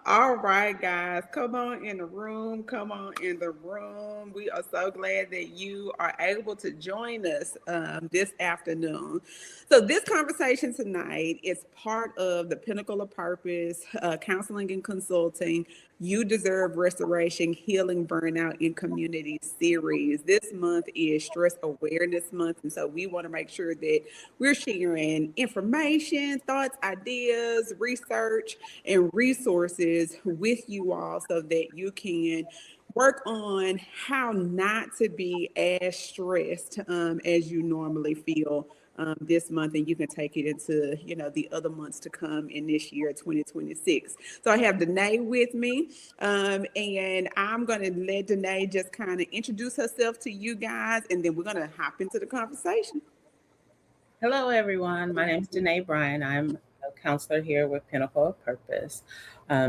All right, guys, come on in the room. Come on in the room. We are so glad that you are able to join us this afternoon. So, this conversation tonight is part of the Pinnacle of Purpose Counseling and Consulting. You Deserve Restoration, Healing, Burnout in Community series. This month is Stress Awareness Month. And so we want to make sure that we're sharing information, thoughts, ideas, research, and resources with you all so that you can work on how not to be as stressed as you normally feel this month, and you can take it into the other months to come in this year 2026. So I have Danae with me, and I'm going to let Danae just kind of introduce herself to you guys, and then we're going to hop into the conversation. Hello, everyone. My name is Danae Bryan. I'm a counselor here with Pinnacle of Purpose,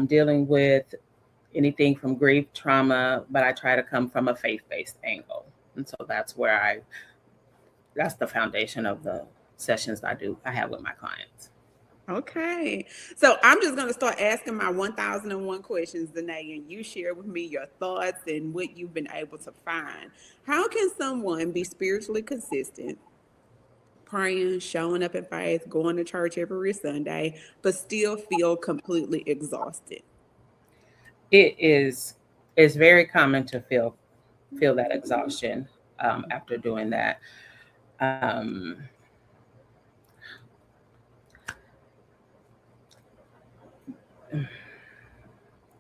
dealing with anything from grief, trauma, but I try to come from a faith-based angle. And so that's the foundation of the sessions I have with my clients. Okay. So I'm just going to start asking my 1001 questions, Danae, and you share with me your thoughts and what you've been able to find. How can someone be spiritually consistent, praying, showing up in faith, going to church every Sunday, but still feel completely exhausted? It's very common to feel that exhaustion after doing that. Um,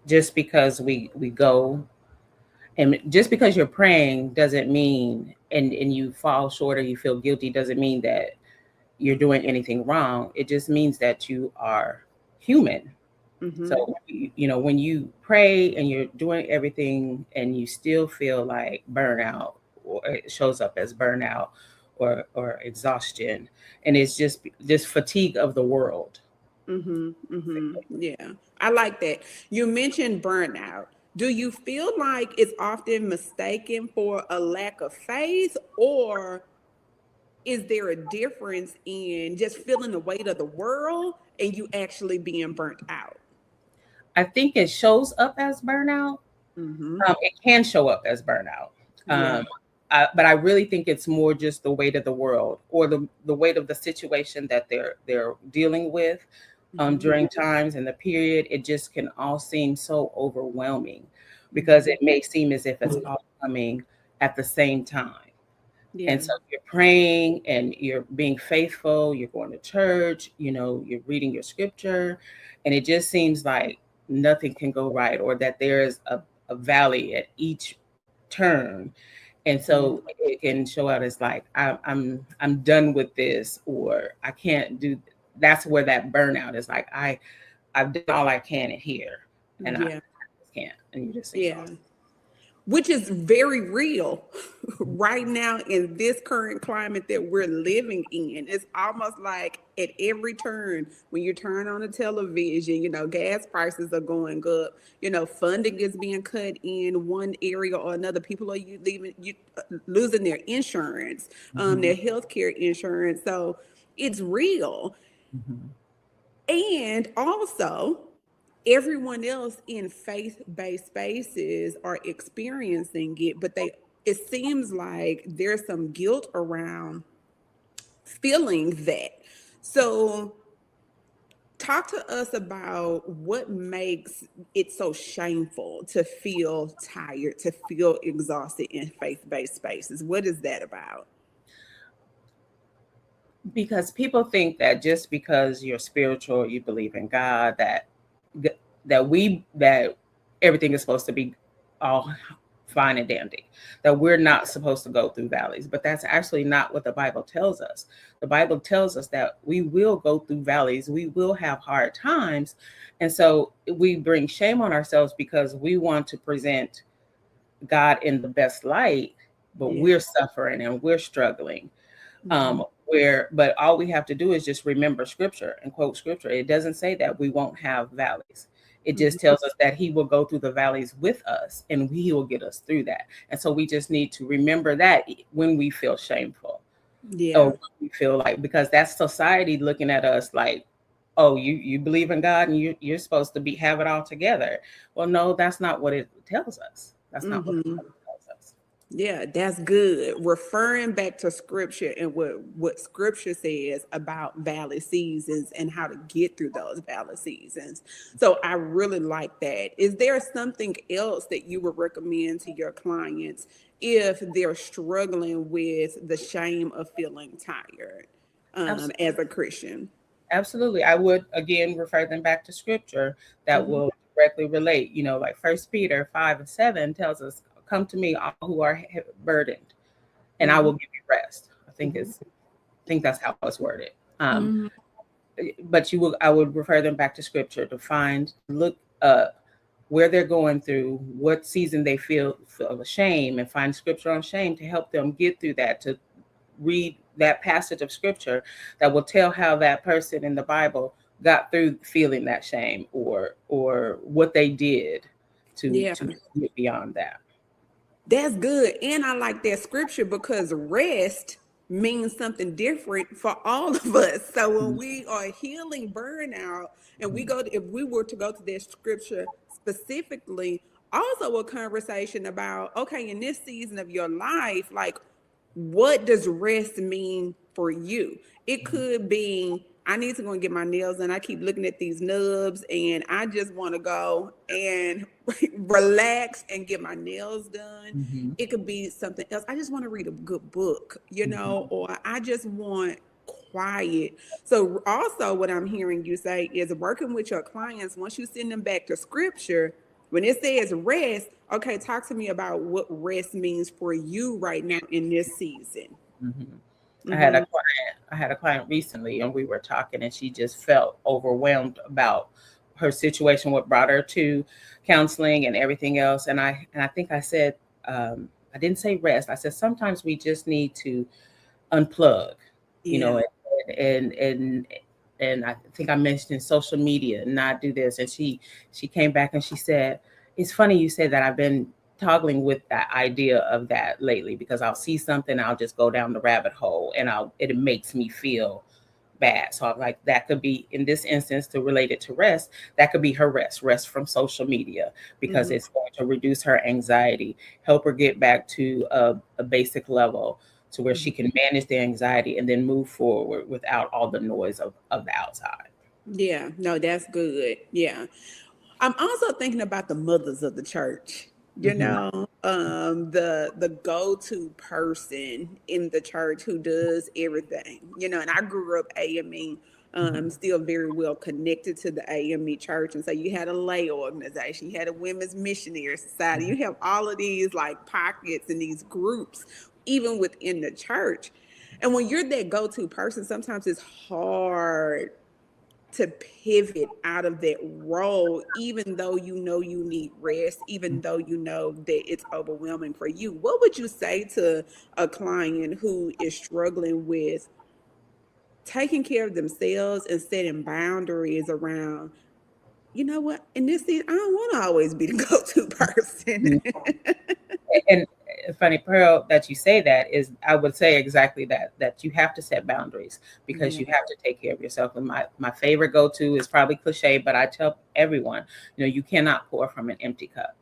just because we go, and just because you're praying doesn't mean, and you fall short or you feel guilty, doesn't mean that you're doing anything wrong. It just means that you are human. Mm-hmm. So when you pray and you're doing everything and you still feel like burnout, or it shows up as burnout or exhaustion, and it's just fatigue of the world. Mm-hmm. Mm-hmm. Yeah. I like that. You mentioned burnout. Do you feel like it's often mistaken for a lack of faith, or is there a difference in just feeling the weight of the world and you actually being burnt out? I think it shows up as burnout. Mm-hmm. It can show up as burnout. Yeah. But I really think it's more just the weight of the world, or the weight of the situation that they're dealing with Mm-hmm. during times in the period. It just can all seem so overwhelming because Mm-hmm. it may seem as if it's all coming at the same time. Yeah. And so you're praying and you're being faithful, you're going to church, you're reading your scripture, and it just seems like nothing can go right, or that there is a valley at each turn. And so it can show out as like, I'm done with this, or I can't do. That's where that burnout is like, I've done all I can in here, and I Yeah. just can't, and you just Yeah. exhausted. Which is very real right now in this current climate that we're living in. It's almost like at every turn, when you turn on the television, gas prices are going up, funding is being cut in one area or another. People are losing their insurance, Mhm. their healthcare insurance. So it's real. Mhm. And also, everyone else in faith-based spaces are experiencing it, but it seems like there's some guilt around feeling that. So talk to us about what makes it so shameful to feel tired, to feel exhausted in faith-based spaces. What is that about? Because people think that just because you're spiritual, you believe in God, that everything is supposed to be all fine and dandy, that we're not supposed to go through valleys. But that's actually not what the Bible tells us. The Bible tells us that we will go through valleys, we will have hard times. And so we bring shame on ourselves because we want to present God in the best light, but Yeah. we're suffering and we're struggling. Mhm. But all we have to do is just remember scripture and quote scripture. It doesn't say that we won't have valleys. It just Mhm. tells us that he will go through the valleys with us and he will get us through that. And so we just need to remember that when we feel shameful, or Yeah. when we feel like, because that's society looking at us like oh, you believe in God and you're supposed to have it all together. Well, no, that's not what it tells us. That's not what the Mm-hmm. Bible tells us. Yeah, that's good. Referring back to scripture and what scripture says about valley seasons and how to get through those valley seasons. So I really like that. Is there something else that you would recommend to your clients if they're struggling with the shame of feeling tired Absolutely. as a Christian? Absolutely. I would again refer them back to scripture that Hmm. will directly relate. Like First Peter 5:7 tells us, "Come to me, all who are burdened, and I Hmm. will give you rest." I think that's how it's worded. Hmm. But I would refer them back to scripture to look up where they're going through, what season they feel shame, and find scripture on shame to help them get through that, to read that passage of scripture that will tell how that person in the Bible got through feeling that shame, or what they did to Yeah. get beyond that. That's good. And I like that scripture because rest means something different for all of us. So when Mhm. we are healing burnout and Mhm. if we were to go to that scripture specifically, also a conversation about, okay, in this season of your life, like what does rest mean for you? It could be, I need to go and get my nails done. I keep looking at these nubs and I just want to go and relax and get my nails done. Mhm. It could be something else. I just want to read a good book, Mhm. or I just want quiet. So also what I'm hearing you say is working with your clients, once you send them back to scripture, when it says rest, okay, talk to me about what rest means for you right now in this season. Mhm. I had a Mm-hmm. client. I had a client recently, and we were talking, and she just felt overwhelmed about her situation, what brought her to counseling and everything else. And I think I said, I didn't say rest. I said sometimes we just need to unplug, you know, Yeah. and and and I think I mentioned social media and not do this. And she came back and she said, "It's funny you said that. I've been toggling with that idea of that lately because I'll see something, I'll just go down the rabbit hole, and it makes me feel bad." So I'm like, that could be in this instance to relate it to rest. That could be her rest from social media because Mm-hmm. it's going to reduce her anxiety, help her get back to a basic level to where she can manage the anxiety and then move forward without all the noise of the outside. Yeah, no, that's good. Yeah. I'm also thinking about the mothers of the church, Hmm. the go-to person in the church who does everything, and I grew up AME, Hmm. still very well connected to the AME church. And so you had a lay organization, you had a women's missionary society, you have all of these like pockets and these groups, even within the church. And when you're that go-to person, sometimes it's hard to pivot out of that role, even though you need rest, even though that it's overwhelming for you. What would you say to a client who is struggling with taking care of themselves and setting boundaries around, you know what, in this season, I don't want to always be the go-to person? And funny, Pearl, that you say that is, I would say exactly that you have to set boundaries because Yeah. you have to take care of yourself. And my favorite go-to is probably cliche, but I tell everyone, you cannot pour from an empty cup.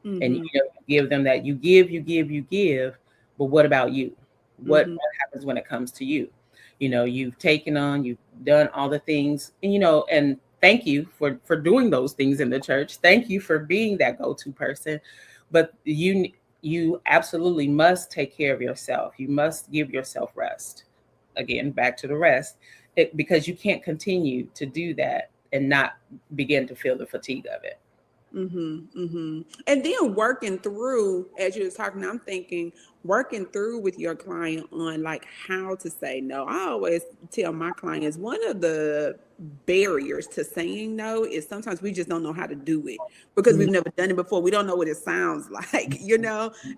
And Mm-hmm. you give them that. You give, you give, but what about you? What Mm-hmm. happens when it comes to you? You've taken on, you've done all the things, and thank you for doing those things in the church. Thank you for being that go-to person. But you absolutely must take care of yourself. You must give yourself rest. Again, back to the rest, because you can't continue to do that and not begin to feel the fatigue of it. Mm-hmm, mm-hmm. And then working through, as you was talking, I'm thinking working through with your client on like how to say no. I always tell my clients one of the barriers to saying no is sometimes we just don't know how to do it because we've never done it before. We don't know what it sounds like,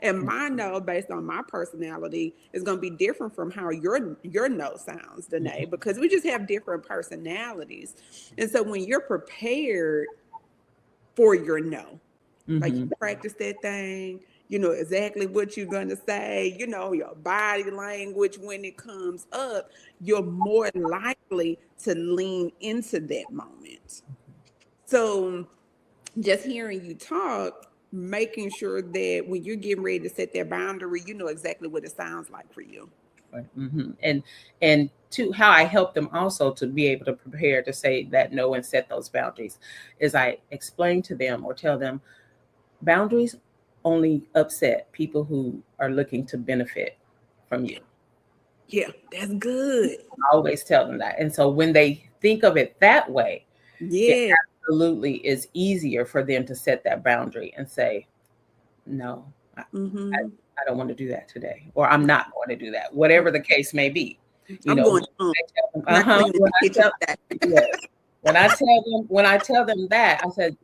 And my no, based on my personality, is going to be different from how your no sounds, Danae, because we just have different personalities. And so when you're prepared for your no. Like you Mhm. practice that thing, You know exactly what you're going to say, you know, your body language when it comes up, you're more likely to lean into that moment. So just hearing you talk, making sure that when you're getting ready to set that boundary, you know exactly what it sounds like for you. Right. And to how I help them also to be able to prepare to say that no and set those boundaries is I explain to them or tell them boundaries only upset people who are looking to benefit from you. Yeah, that's good. I always tell them that. And so when they think of it that way, it Yeah. absolutely is easier for them to set that boundary and say, no, Mm-hmm. I don't want to do that today, or I'm not going to do that, whatever the case may be. You I'm know, going home. uh Not huh. cleaning the kitchen today. Yes. When I tell them that, I said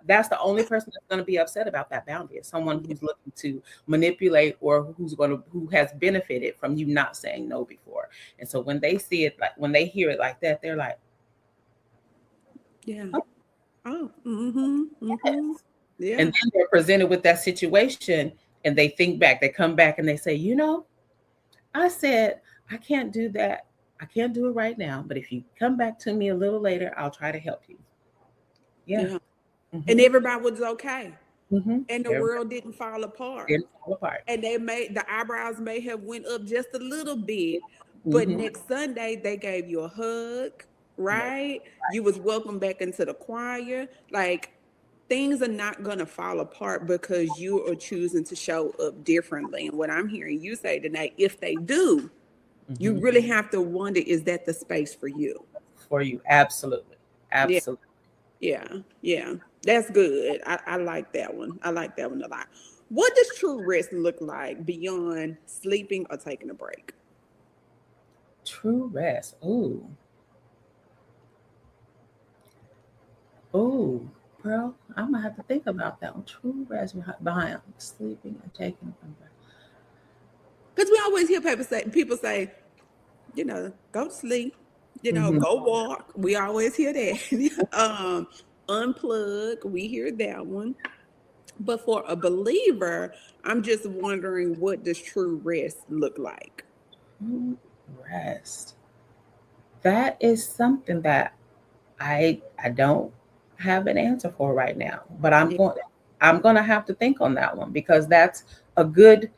that's the only person that's going to be upset about that boundary is someone who's looking to manipulate or who has benefited from you not saying no before. And so when they see it when they hear it like that, they're like, Yeah. oh, Oh. Mm-hmm. Mm-hmm. yes. Yeah. And then they're presented with that situation and they think back, they come back and they say, I said I can't do that. I can't do it right now, but if you come back to me a little later, I'll try to help you. Yeah. Yeah. And Mm-hmm. everybody was okay. Mm-hmm. And the world didn't fall apart. Didn't fall apart. And the eyebrows may have went up just a little bit, but Mm-hmm. next Sunday they gave you a hug, Yes. right? You was welcomed back into the choir. Like, things are not going to fall apart because you are choosing to show up differently. And what I'm hearing you say tonight, if they do, you Mm-hmm. really have to wonder, is that the space for you? For you, absolutely, Yeah, absolutely. yeah, yeah. That's good. I like that one. I like that one a lot. What does true rest look like beyond sleeping or taking a break? True rest. Ooh, bro. I'm gonna have to think about that one. True rest behind sleeping and taking a break. Because we always hear people say, go to sleep, Mm-hmm. go walk. We always hear that. Unplug. We hear that one. But for a believer, I'm just wondering, what does true rest look like? True rest. That is something that I don't have an answer for right now, but Yeah, I'm going to have to think on that one because that's a good.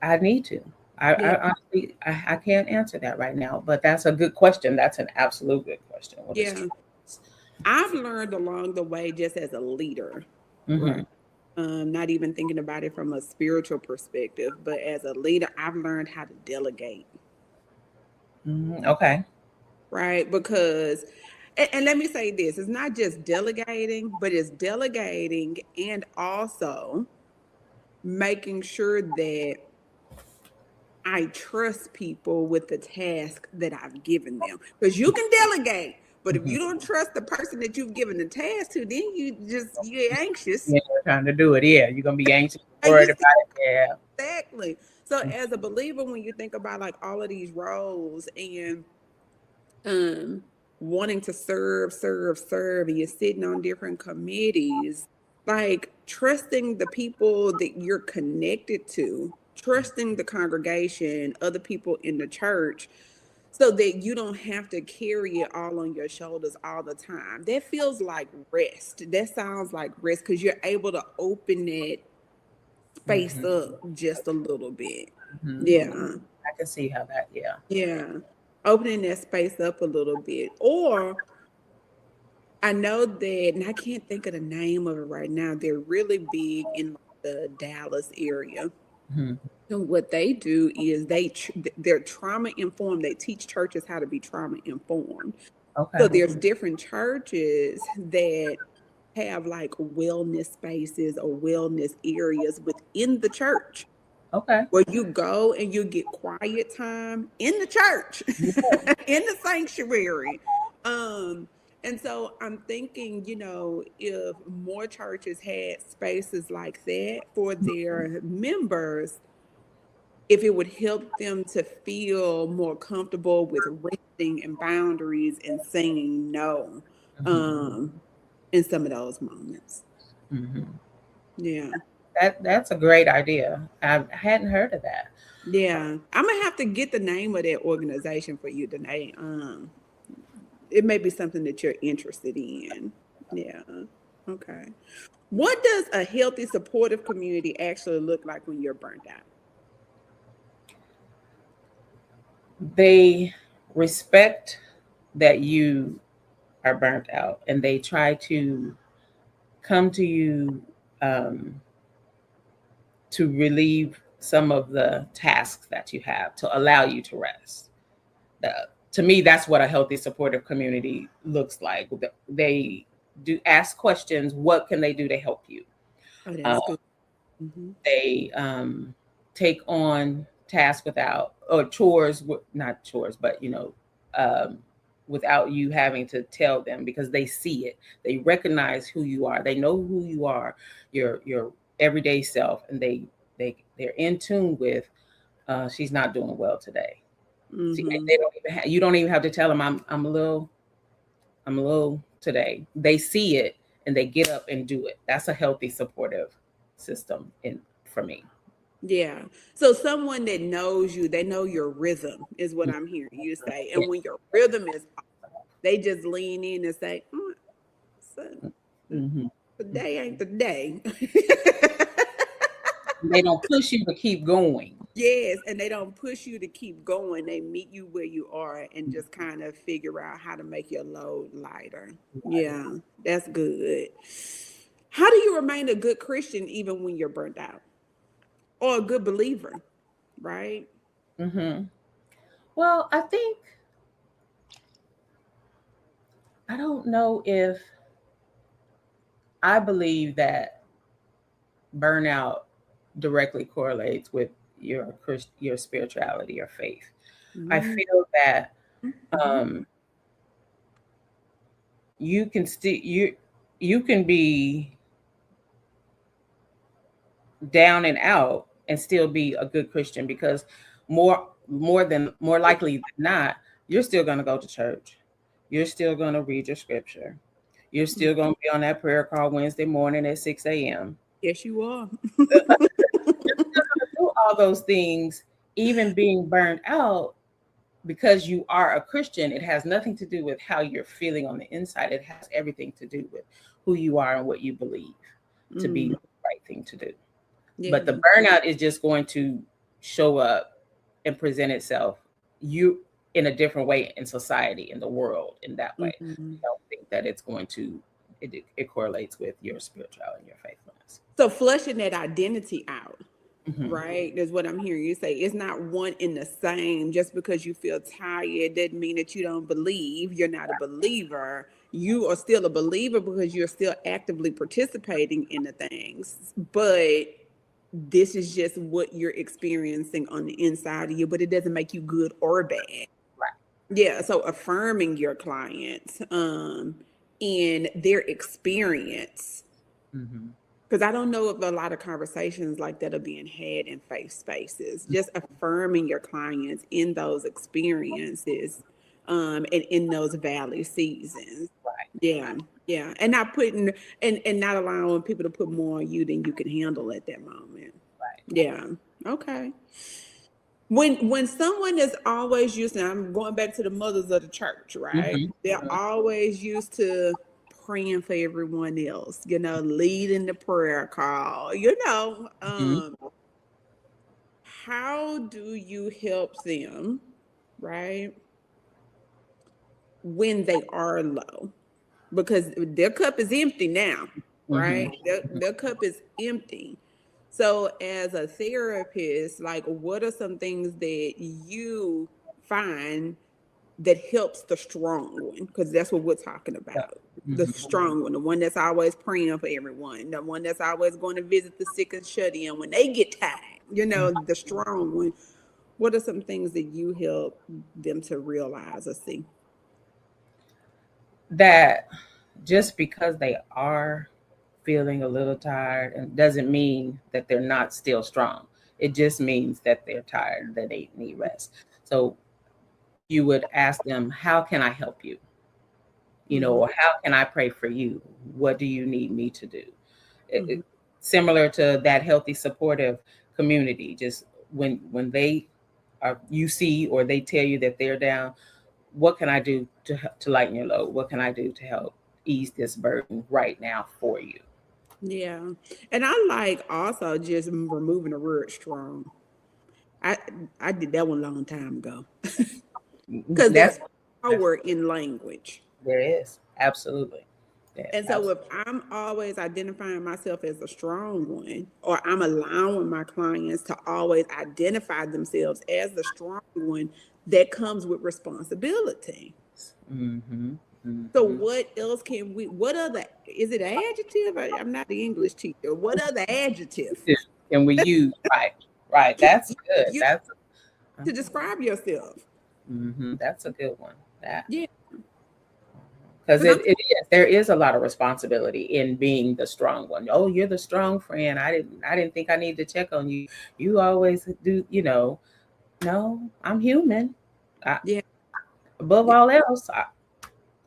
I need to. yeah, I honestly I can't answer that right now, but that's a good question. That's an absolute good question. What is yeah. true? I've learned along the way, just as a leader, right? Mm-hmm. Not even thinking about it from a spiritual perspective, but as a leader, I've learned how to delegate, Mm-hmm. Okay. right? Because, and let me say this, it's not just delegating, but it's delegating and also making sure that I trust people with the task that I've given them. Because you can delegate, but if Mm-hmm. you don't trust the person that you've given the task to, then you get anxious. Yeah, we're trying to do it. Yeah, you're gonna be anxious, And worried you about see it. Yeah. exactly. So as a believer, when you think about like all of these roles and um wanting to serve, and you're sitting on different committees, like trusting the people that you're connected to, trusting the congregation, other people in the church, so that you don't have to carry it all on your shoulders all the time. That feels like rest. That sounds like rest because you're able to open that space Mm-hmm. up just a little bit. Mm-hmm. Yeah. I can see how that. Yeah. Yeah. Opening that space up a little bit. Or I know that, and I can't think of the name of it right now. They're really big in the Dallas area. Mm-hmm. And what they do is they're trauma informed. They teach churches how to be trauma informed. Okay. So there's different churches that have like wellness spaces or wellness areas within the church Okay. where you go and you get quiet time in the church, Yeah. in the sanctuary. Um, and so I'm thinking, if more churches had spaces like that for their members, if it would help them to feel more comfortable with resting and boundaries and saying no, Mm-hmm. um, in some of those moments. Mm-hmm. Yeah. That's a great idea. I hadn't heard of that. Yeah, I'm gonna have to get the name of that organization for you tonight. It may be something that you're interested in. Yeah. Okay. What does a healthy, supportive community actually look like when you're burnt out? They respect that you are burnt out, and they try to come to you um, to relieve some of the tasks that you have to allow you to rest. To me, that's what a healthy, supportive community looks like. They do ask questions. What can they do to help you? Oh, Uh, that's good. Hmm. they take on tasks without, or chores, not chores, but um, without you having to tell them, because they see it. They recognize who you are. They know who you are, your everyday self, and they're in tune with. She's not doing well today. See, Hmm. they don't even you don't even have to tell them I'm a little today. They see it and they get up and do it. That's a healthy, supportive system in for me. Yeah. So someone that knows you, they know your rhythm is what I'm hearing you say. And when your rhythm is off, they just lean in and say, son, Mhm. today ain't the day. They don't push you to keep going. Yes, and they don't push you to keep going. They meet you where you are and just kind of figure out how to make your load lighter. Yeah, that's good. How do you remain a good Christian even when you're burnt out? Or a good believer, right? Hmm. Well, I don't know if I believe that burnout directly correlates with your spirituality or faith. I Mm-hmm. feel that Mm-hmm. um, you can still you can be down and out and still be a good Christian, because more likely than not, you're still going to go to church. You're still going to read your scripture. You're still going to be on that prayer call Wednesday morning at 6 a.m. Yes, you are. You're still going to do all those things, even being burned out, because you are a Christian. It has nothing to do with how you're feeling on the inside. It has everything to do with who you are and what you believe to be Mm, the right thing to do. But the yeah. burnout is just going to show up and present itself you in a different way in society, in the world, in that way. I Mhm. don't think that it's going to it correlates with your spirituality and your faithfulness. So flushing that identity out, Hmm. right? That's what I'm hearing you say. It's not one in the same. Just because you feel tired doesn't mean that you don't believe. You're not a believer. You are still a believer because you're still actively participating in the things. But this is just what you're experiencing on the inside of you, but it doesn't make you good or bad. Right. Yeah. So affirming your clients in their experience, Hmm. because I don't know if a lot of conversations like that are being had in faith spaces. Just affirming your clients in those experiences, and in those valley seasons. Right. Yeah, yeah, and not putting and not allowing people to put more on you than you can handle at that moment. Right. Yeah. Okay. When someone is always used to, I'm going back to the mothers of the church, right? Hmm. They're always used to praying for everyone else, leading the prayer call, Hmm. how do you help them, right? When they are low, because their cup is empty now, Hmm. right? Their cup is empty. So, as a therapist, like, what are some things that you find that helps the strong one? Because that's what we're talking about. The Hmm. strong one, the one that's always praying for everyone, the one that's always going to visit the sick and shut in when they get tired, the strong one. What are some things that you help them to realize or see? That just because they are feeling a little tired, and doesn't mean that they're not still strong. It just means that they're tired, that they need rest. So you would ask them, how can I help you? Hmm. Or how can I pray for you? What do you need me to do? It- Hmm. it- similar to that healthy, supportive community. Just when they are, you see, or they tell you that they're down, what can I do to lighten your load? What can I do to help ease this burden right now for you? Yeah. And I like also just removing the word strong. I I did that one a long time ago. Because there's That's power in language. there is absolutely. Yeah, And so if absolutely. I'm always identifying myself as a strong one, or I'm allowing my clients to always identify themselves as the strong one, that comes with responsibility. Mm-hmm. So Mm-hmm. what else can we, what other, is it an adjective? I'm not the English teacher. What other adjective And we use right, right. can That's you good. use That's to describe yourself? that's a good one. That Yeah. because And I'm, it is, there is a lot of responsibility in being the strong one. Oh, you're the strong friend. I didn't think I needed to check on you. You always do. No, I'm human. I, yeah. above Yeah. all else,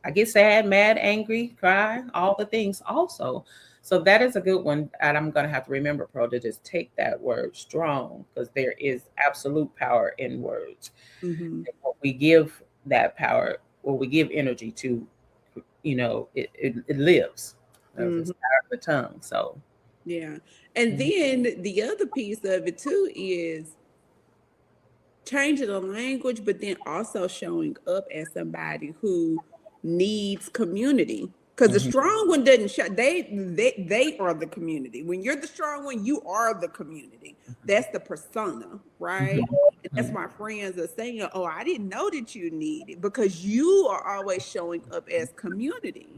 I get sad, mad, angry, cry, all the things also. So that is a good one. And I'm going to have to remember, Pro, to just take that word strong, because there is absolute power in words. Hmm. And when we give that power, or we give energy to, it lives. It's Hmm. power of the tongue. So, Yeah. And mhm, then the other piece of it too is changing the language, but then also showing up as somebody who needs community. Because the mhm, strong one doesn't show, they are the community. When you're the strong one, you are the community. That's the persona, right? mhm, And that's mhm, my friends are saying, oh, I didn't know that you need it, because you are always showing up as community.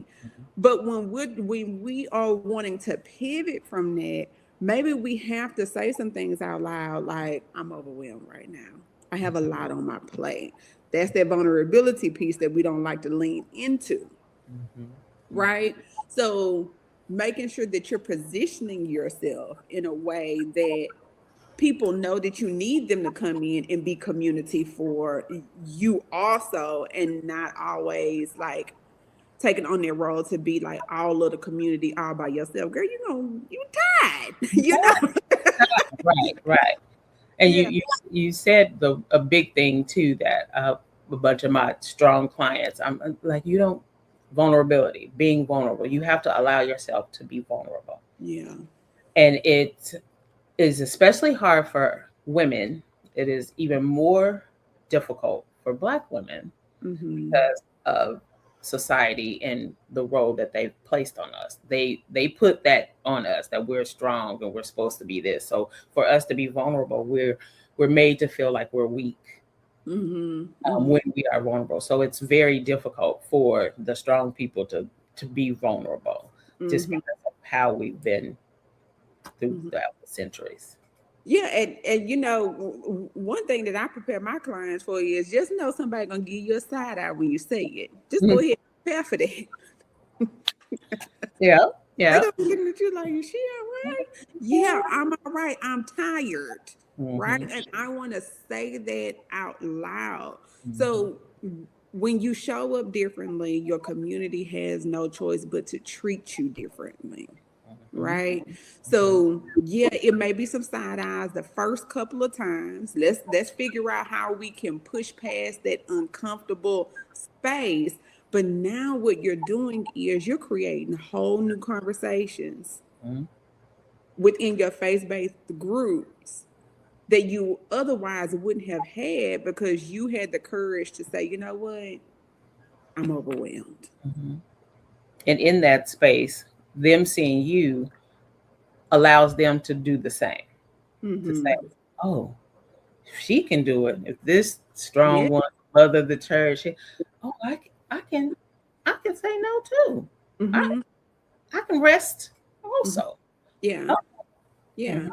But when we are wanting to pivot from that, maybe we have to say some things out loud, like, I'm overwhelmed right now. I have a lot on my plate. That's that vulnerability piece that we don't like to lean into, mhm, mhm, right? So making sure that you're positioning yourself in a way that people know that you need them to come in and be community for you also, and not always like taking on their role to be like all of the community all by yourself. Girl, you tired, you know? right, right. And you Yeah. you said a big thing too, that a bunch of my strong clients, I'm like, you don't, vulnerability, being vulnerable. You have to allow yourself to be vulnerable, Yeah. and it is especially hard for women. It is even more difficult for Black women Hmm. because of society and the role that they've placed on us. They put that on us, that we're strong and we're supposed to be this. So for us to be vulnerable, we're made to feel like we're weak Hmm. Hmm. when we are vulnerable. So it's very difficult for the strong people to be vulnerable, just Hmm. because of how we've been Hmm. throughout the centuries. Yeah, and one thing that I prepare my clients for is just know somebody gonna give you a side eye when you say it. Just go Mhm. ahead and prepare for that. Yeah, They yeah. gonna be looking at you like, is she all right? Yeah, I'm all right. I'm tired, right? Hmm. And I want to say that out loud. Hmm. So when you show up differently, your community has no choice but to treat you differently, Hmm. right? So yeah, it may be some side eyes the first couple of times. Let's figure out how we can push past that uncomfortable space. But now what you're doing is you're creating whole new conversations Hmm. within your faith-based groups that you otherwise wouldn't have had, because you had the courage to say, you know what, I'm overwhelmed. Hmm. And in that space, them seeing you allows them to do the same. To say, Mm-hmm. "Oh, if she can do it. If this Yeah. strong one, mother of the church, oh, I can say no too. I Mm-hmm. I can rest Mm-hmm. also." Yeah. Oh, Yeah. mhm,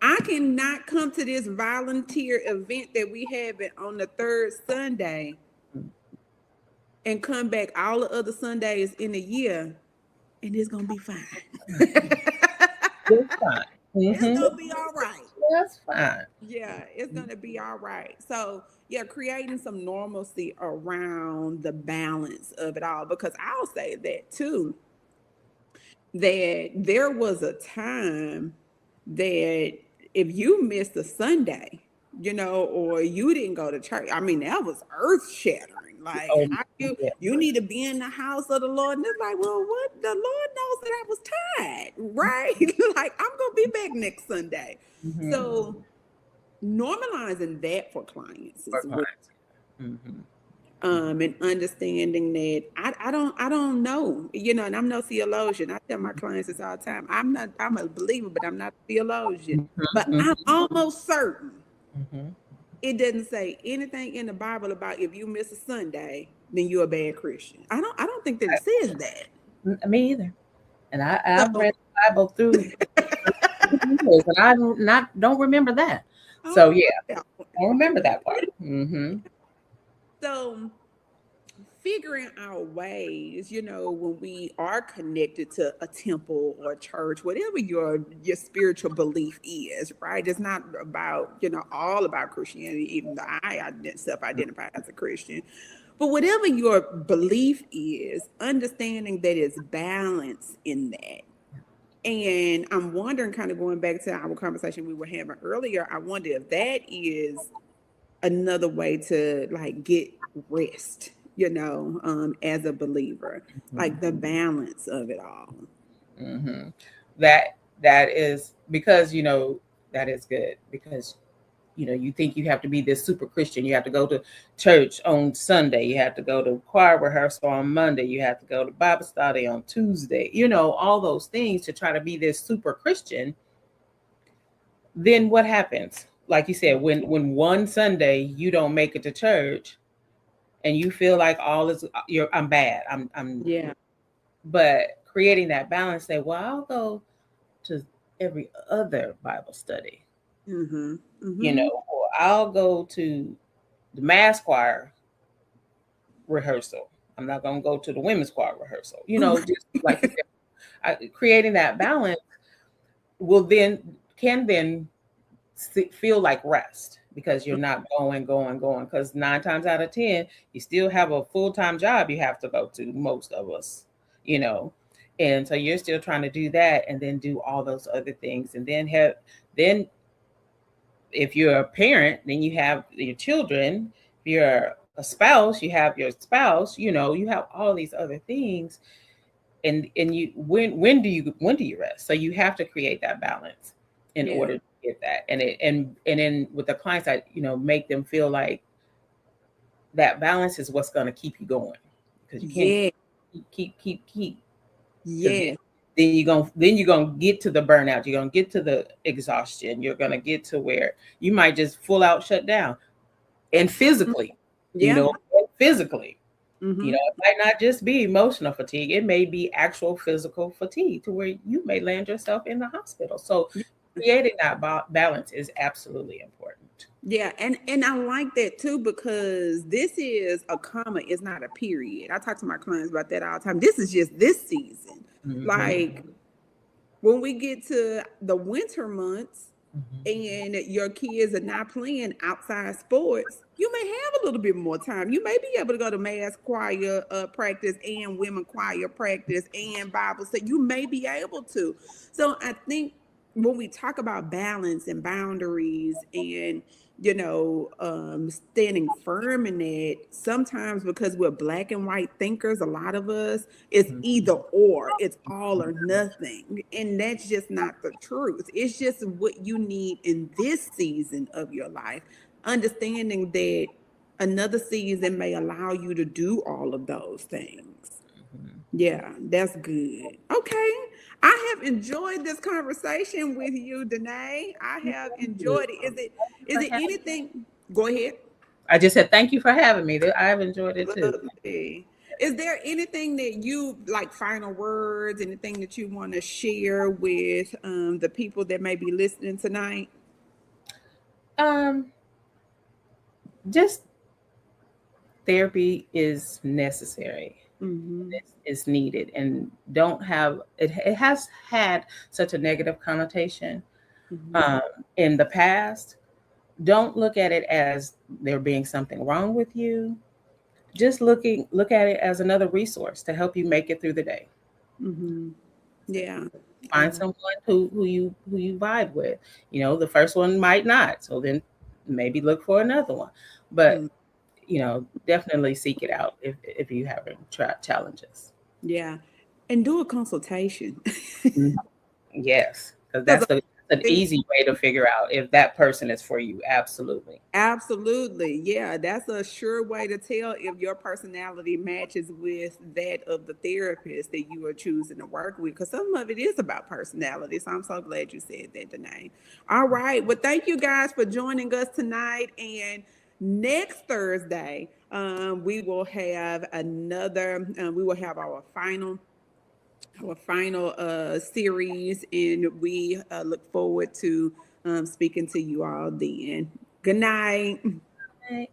I cannot come to this volunteer event that we have on the third Sunday and come back all the other Sundays in a year, and it's gonna be fine. it's fine. It's Hmm. gonna be all right. That's fine. Yeah, it's gonna be all right. So yeah, creating some normalcy around the balance of it all. Because I'll say that too. that there was a time that if you missed a Sunday, or you didn't go to church, I mean, that was earth shattering. Like, Oh, how yeah. you need to be in the house of the Lord. And it's like, well, what? The Lord knows that I was tired, right? Like, I'm gonna be back next Sunday. Mhm. So normalizing that for clients For is what, clients. Mhm. and understanding that I don't know, and I'm no theologian. I tell my clients this all the time. I'm a believer, but I'm not a theologian. Mhm. But I'm Mhm. almost certain Mhm. it doesn't say anything in the Bible about if you miss a Sunday, then you're a bad Christian. I don't think that it says that. Me either. And I've So read the Bible through years, and I don't remember that. So oh, yeah, yeah. I remember that part. Mm-hmm. So figuring out ways, when we are connected to a temple or a church, whatever your spiritual belief is, right? It's not about, all about Christianity, even though I self-identify as a Christian. But whatever your belief is, understanding that it's balance in that. And I'm wondering, kind of going back to our conversation we were having earlier, I wonder if that is another way to like get rest, as a believer, like the balance of it all. Mm-hmm. That is because that is good because you think you have to be this super Christian. You have to go to church on Sunday. You have to go to choir rehearsal on Monday. You have to go to Bible study on Tuesday. All those things to try to be this super Christian. Then what happens? Like you said, when one Sunday you don't make it to church and you feel like all is I'm bad. I'm Yeah. but creating that balance, say, well, I'll go to every other Bible study, Mm-hmm. Mm-hmm. or I'll go to the mass choir rehearsal. I'm not going to go to the women's choir rehearsal. Just like you said, creating that balance will then feel like rest because you're not going. Because 9 times out of 10, you still have a full-time job you have to go to. Most of us, you know, and so you're still trying to do that and then do all those other things, and then if you're a parent, then you have your children. If you're a spouse, you have your spouse. You have all these other things, and you when do you rest? So you have to create that balance in Yeah. order to get that. And then with the clients, I make them feel like that balance is what's going to keep you going, because you can't Yeah. keep because Yeah. then you're gonna get to the burnout, you're gonna get to the exhaustion, you're gonna get to where you might just full out shut down. And physically, you Yeah. know physically, Mm-hmm. it might not just be emotional fatigue, it may be actual physical fatigue to where you may land yourself in the hospital. So creating that balance is absolutely important. Yeah, and I like that too, because this is a comma, it's not a period. I talk to my clients about that all the time. This is just this season. Hmm. Like when we get to the winter months Hmm. and your kids are not playing outside sports, you may have a little bit more time. You may be able to go to mass choir practice and women choir practice and Bible study. You may be able to. So I think when we talk about balance and boundaries and standing firm in it, sometimes because we're black and white thinkers, a lot of us, it's either or, it's all or nothing. And that's just not the truth. It's just what you need in this season of your life, understanding that another season may allow you to do all of those things. Yeah, that's good. Okay. I have enjoyed this conversation with you, Danae. I have enjoyed it. Is it anything? Go ahead. I just said thank you for having me. I've enjoyed it too. Lovely. Is there anything that you like, final words, anything that you want to share with the people that may be listening tonight? um just therapy is necessary. Mm-hmm. Is needed, and don't have it has had such a negative connotation Mm-hmm. um, in the past. Don't look at it as there being something wrong with you. Just look at it as another resource to help you make it through the day. Mm-hmm. Yeah. Find someone who you vibe with. You know, the first one might not, so then maybe look for another one. But Mm, you know, definitely seek it out if you having challenges. yeah. And do a consultation. Mhm. Yes, because Because that's an easy way to figure out if that person is for you. Absolutely. absolutely. Yeah, that's a sure way to tell if your personality matches with that of the therapist that you are choosing to work with. Because some of it is about personality. So I'm so glad you said that, Danae. All right. Well, thank you guys for joining us tonight. And next Thursday, we will have we will have our final series, and we look forward to speaking to you all then. Good night. Right.